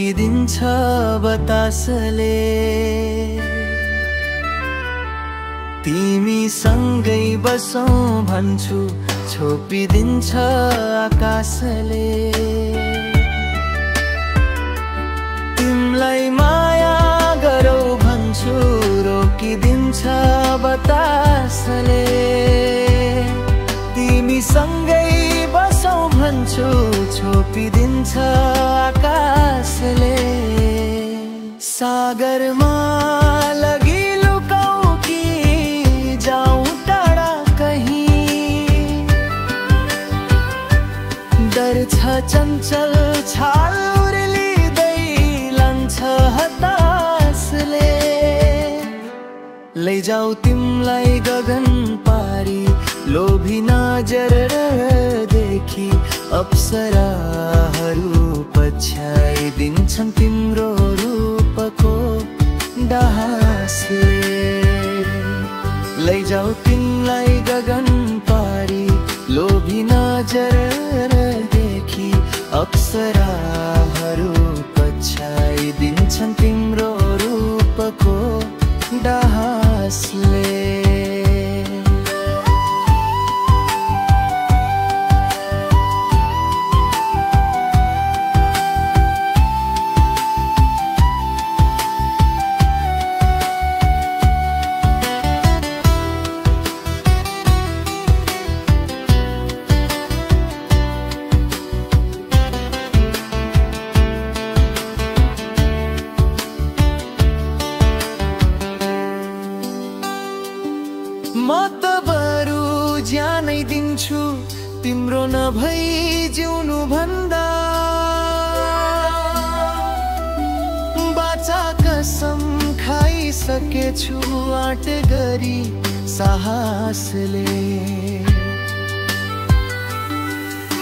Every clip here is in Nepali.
रोकिदिन्छ बतासले। तिमी सँगै बसौं भन्छु छोपिदिन्छ आकाशले। तिमलाई माया गरौ भन्छु रोकिदिन्छ बतासले। तिमी सँगै बसौं भन्छु छोपिदिन्छ आकाशले। सागरमा लगी लुकाऊ कि जाऊं टाढा कहीं। डर छ चञ्चल छाल उर्लिँदै लान्छ हतासले। लैजाऊ तिमलाई गगन पारी लोभी नजरदेखि अप्सराहरू पछ्याइदिन्छन् तिम्रो रूपको डहासले। लैजाऊ तिमलाई गगन पारी लोभी नजरदेखि अप्सराहरू पछ्याइदिन्छन् तिम्रो रूपको डहासले। म त बरु ज्यानै दिन्छु तिम्रो नभई जिउनु भन्दा। बाचा कसम खाइसकेछु आँट गरी साहसले।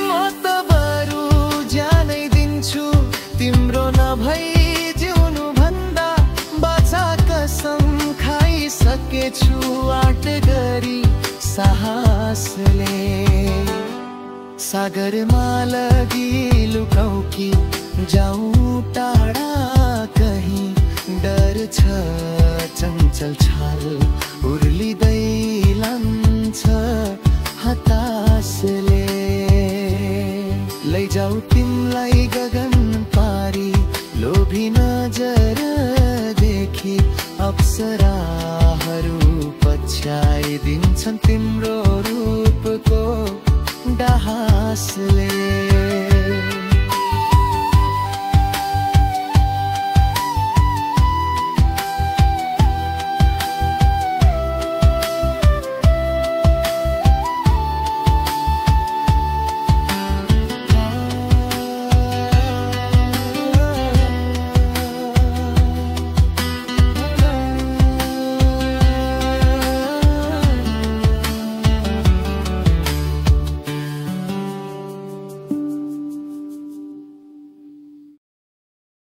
म त बरु ज्यानै दिन्छु तिम्रो नभई जिउनु भन्दा। बाचा कसम खाइसकेछु आँट गरी साहसले। सागरमा लगी लुकाऊ कि जाऊं टाढा कहीं। डर छ चञ्चल छाल उर्लिँदै लान्छ हतासले। लैजाऊ तिमलाई गगन पारी लोभी नजरदेखि अप्सराहरू पछ्याइदिन्छन् तिम्रो रूपको डहासले।